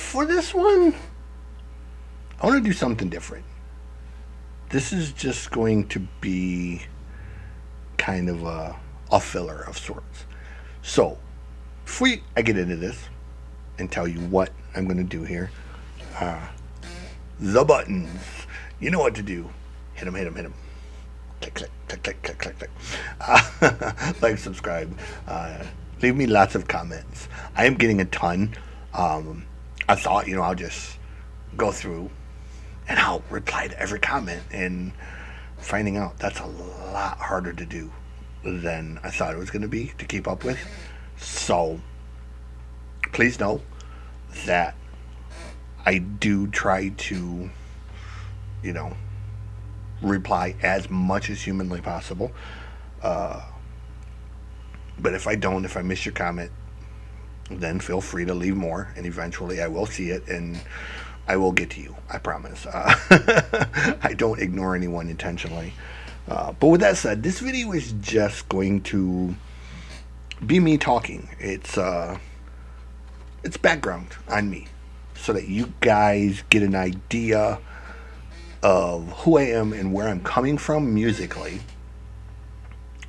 For this one, I want to do something different. This is just going to be kind of a filler of sorts. So, before I get into this and tell you what I'm going to do here, the buttons. You know what to do. Hit them, hit them, hit them. Click, click, click, click, click, click, click. Like, subscribe. Leave me lots of comments. I am getting a ton. I thought, I'll just go through and I'll reply to every comment, and finding out that's a lot harder to do than I thought it was going to be to keep up with. So, please know that I do try to, you know, reply as much as humanly possible. But if I miss your comment, then feel free to leave more, and eventually I will see it and I will get to you. I promise. I don't ignore anyone intentionally. But with that said, this video is just going to be me talking. It's background on me, so that you guys get an idea of who I am and where I'm coming from musically,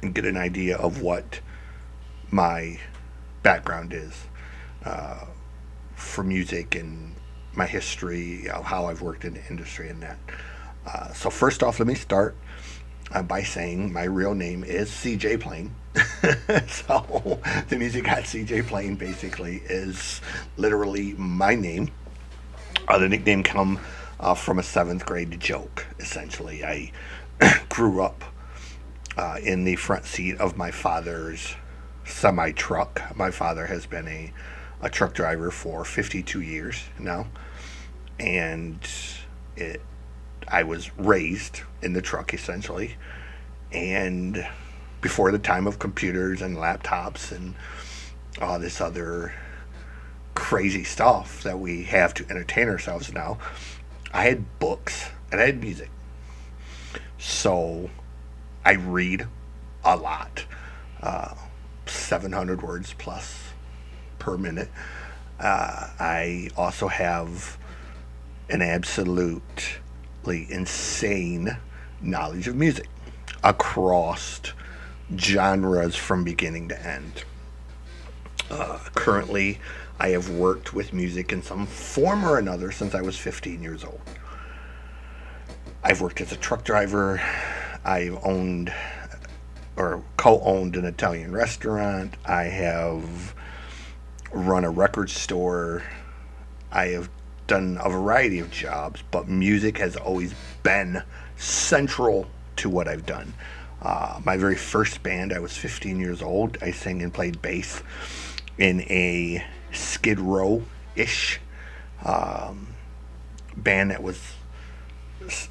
and get an idea of what my background is for music and my history, how I've worked in the industry and that. So first off, let me start by saying my real name is CJ Plain. So the Music Got CJ Plain basically is literally my name. The nickname come from a 7th grade joke, essentially. I grew up in the front seat of my father's semi truck. My father has been a truck driver for 52 years now, and I was raised in the truck essentially, and before the time of computers and laptops and all this other crazy stuff that we have to entertain ourselves now, I had books and I had music. So I read a lot, 700 words plus per minute. I also have an absolutely insane knowledge of music across genres from beginning to end. Currently, I have worked with music in some form or another since I was 15 years old. I've worked as a truck driver. I've owned or co-owned an Italian restaurant. I have run a record store. I have done a variety of jobs, but music has always been central to what I've done. My very first band, I was 15 years old. I sang and played bass in a Skid Row-ish band that was,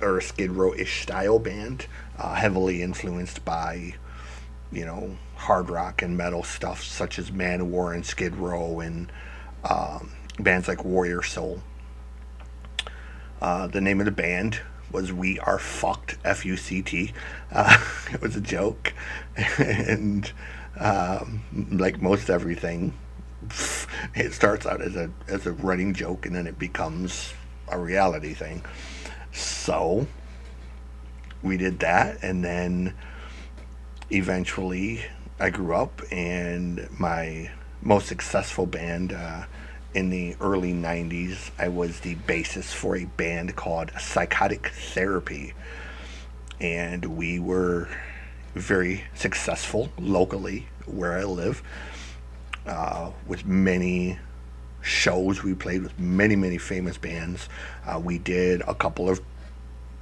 or a Skid Row-ish style band, heavily influenced by, hard rock and metal stuff such as Manowar and Skid Row and bands like Warrior Soul. The name of the band was We Are Fucked, F-U-C-T. It was a joke, and like most everything, it starts out as a running joke, and then it becomes a reality thing. So we did that, and then eventually I grew up, and my most successful band in the early 90s, I was the bassist for a band called Psychotic Therapy, and we were very successful locally where I live, with many shows. We played with many famous bands. We did a couple of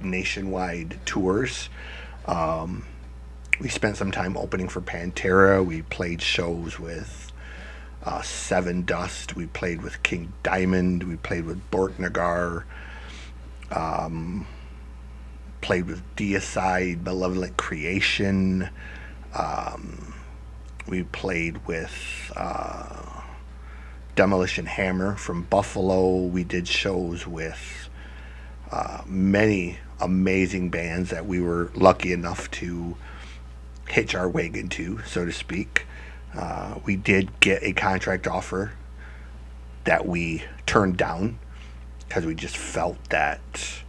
nationwide tours. We spent some time opening for Pantera. We played shows with Seven Dust. We played with King Diamond. We played with Borknagar. Played with Deicide, Malevolent Creation. We played with Demolition Hammer from Buffalo. We did shows with many amazing bands that we were lucky enough to hitch our wagon to, so to speak. We did get a contract offer that we turned down because we just felt that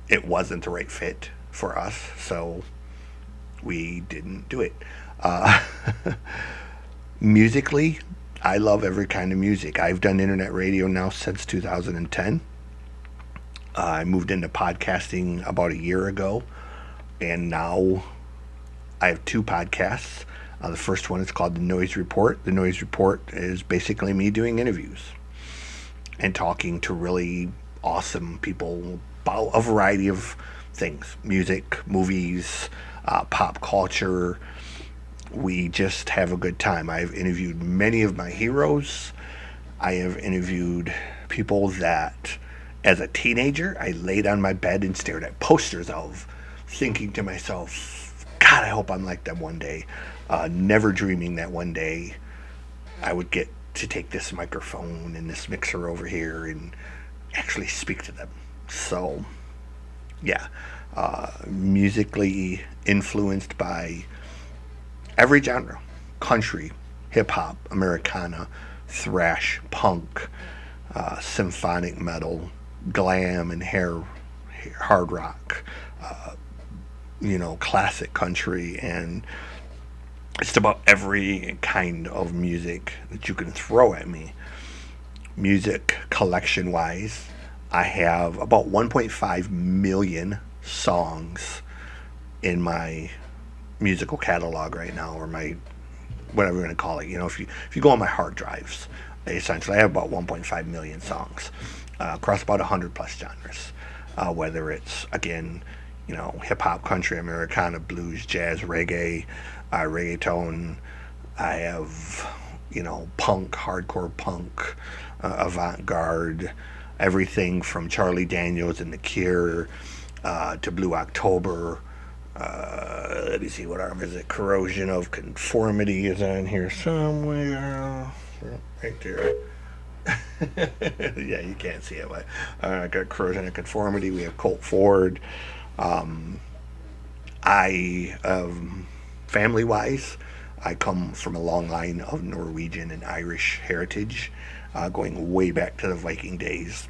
it wasn't the right fit for us. So we didn't do it. Uh, Musically, I love every kind of music. I've done internet radio now since 2010. I moved into podcasting about a year ago, and now I have two podcasts. The first one is called The Noize Report. The Noize Report is basically me doing interviews and talking to really awesome people about a variety of things: music, movies, pop culture. We just have a good time. I've interviewed many of my heroes. I have interviewed people that, as a teenager, I laid on my bed and stared at posters of, thinking to myself, God, I hope I'm like them one day. Never dreaming that one day I would get to take this microphone and this mixer over here and actually speak to them. So, yeah, musically influenced by every genre: country, hip hop, Americana, thrash, punk, symphonic metal, glam and hard rock, classic country, and just about every kind of music that you can throw at me. Music collection wise, I have about 1.5 million songs in my musical catalog right now, or my whatever you're going to call it. If you go on my hard drives, essentially I have about 1.5 million songs across about 100 plus genres, whether it's, again, hip hop, country, Americana, blues, jazz, reggae, reggaeton. I have punk, hardcore punk, avant-garde, everything from Charlie Daniels and The Cure to Blue October. Let me see, what arm is it? Corrosion of Conformity is on here somewhere. Right there. Yeah, you can't see it, but I got Corrosion of Conformity. We have Colt Ford. Family-wise, I come from a long line of Norwegian and Irish heritage, going way back to the Viking days.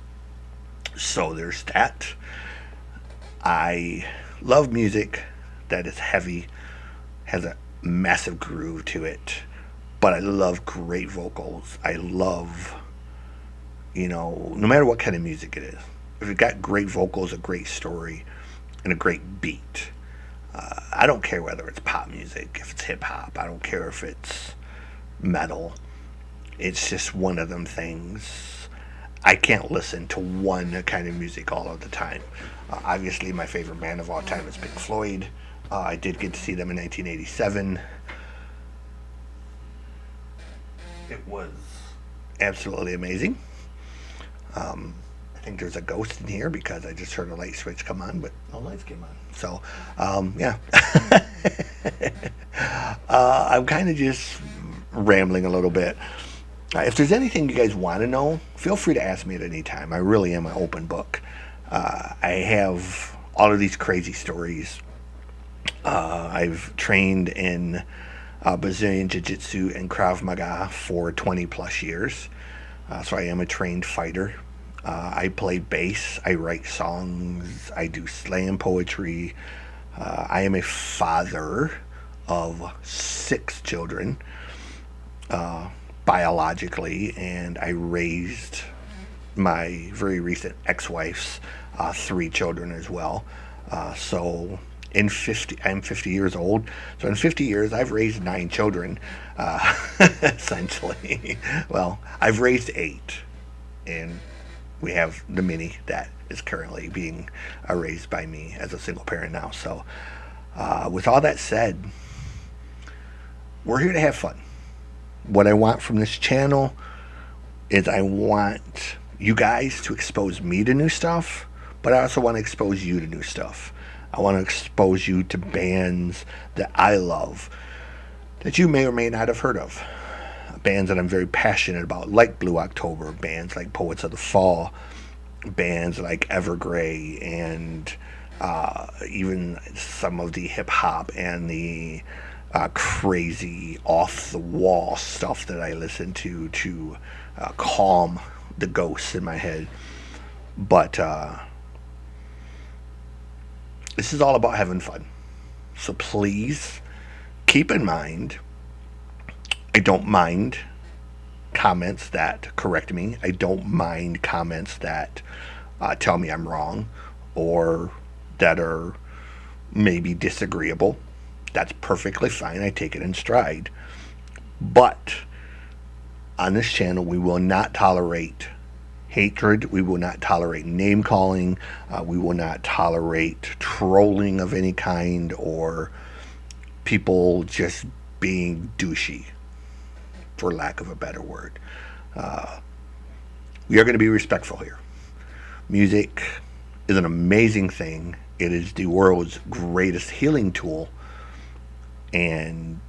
So there's that. I love music that is heavy, has a massive groove to it, but I love great vocals. I love, no matter what kind of music it is, if it got great vocals, a great story, and a great beat, I don't care whether it's pop music, if it's hip hop, I don't care if it's metal. It's just one of them things. I can't listen to one kind of music all of the time. Obviously, my favorite band of all time is Pink Floyd. I did get to see them in 1987. It was absolutely amazing. I think there's a ghost in here because I just heard a light switch come on, but no lights came on. So, yeah. I'm kind of just rambling a little bit. If there's anything you guys want to know, feel free to ask me at any time. I really am an open book. I have all of these crazy stories. I've trained in Brazilian Jiu-Jitsu and Krav Maga for 20 plus years. So I am a trained fighter. I play bass. I write songs. I do slam poetry. I am a father of 6 children, biologically, and I raised my very recent ex-wife's 3 children as well. So I'm 50 years old. So in 50 years, I've raised 9 children, essentially. Well, I've raised 8, and we have the mini that is currently being raised by me as a single parent now. So with all that said, we're here to have fun. What I want from this channel is I want you guys to expose me to new stuff, but I also want to expose you to new stuff. I want to expose you to bands that I love that you may or may not have heard of. Bands that I'm very passionate about, like Blue October, bands like Poets of the Fall, bands like Evergrey, and even some of the hip hop and the crazy, off the wall stuff that I listen to calm the ghosts in my head. But this is all about having fun. So please keep in mind, I don't mind comments that correct me. I don't mind comments that tell me I'm wrong or that are maybe disagreeable. That's perfectly fine. I take it in stride. But on this channel, we will not tolerate hatred. We will not tolerate name calling. We will not tolerate trolling of any kind or people just being douchey, for lack of a better word. We are going to be respectful here. Music is an amazing thing. It is the world's greatest healing tool, and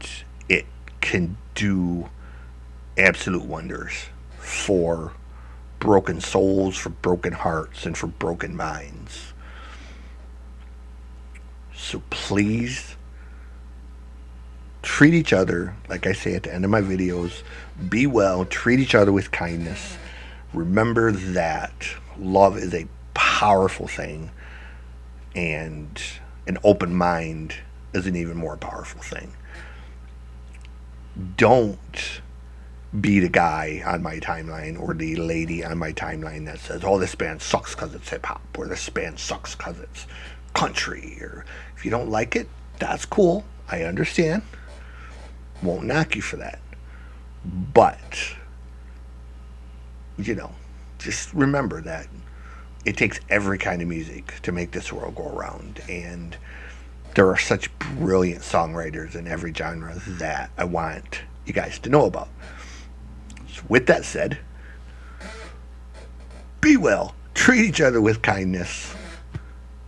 it can do absolute wonders for broken souls, for broken hearts, and for broken minds. So please treat each other, like I say at the end of my videos, be well, treat each other with kindness. Remember that love is a powerful thing, and an open mind is an even more powerful thing. Don't be the guy on my timeline or the lady on my timeline that says, oh, this band sucks because it's hip-hop, or this band sucks because it's country. Or if you don't like it, that's cool. I understand. Won't knock you for that. But, just remember that it takes every kind of music to make this world go around. And there are such brilliant songwriters in every genre that I want you guys to know about. So with that said, be well, treat each other with kindness.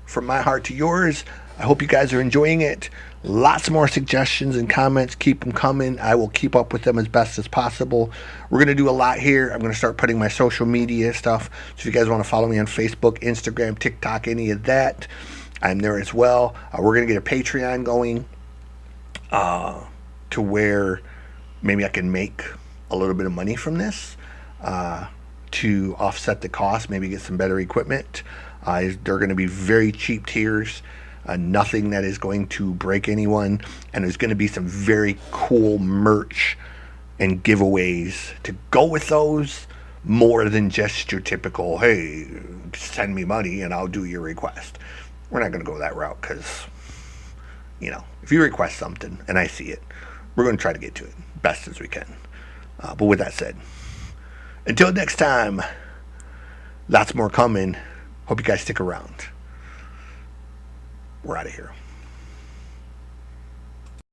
From my heart to yours, I hope you guys are enjoying it. Lots more suggestions and comments. Keep them coming. I will keep up with them as best as possible. We're going to do a lot here. I'm going to start putting my social media stuff. So if you guys want to follow me on Facebook, Instagram, TikTok, any of that, I'm there as well. We're going to get a Patreon going to where maybe I can make a little bit of money from this to offset the cost, maybe get some better equipment. They're going to be very cheap tiers. Nothing that is going to break anyone, and there's going to be some very cool merch and giveaways to go with those, more than just your typical, hey, send me money and I'll do your request. We're not going to go that route because, if you request something and I see it, we're going to try to get to it best as we can. But with that said, until next time, lots more coming. Hope you guys stick around. We're out of here.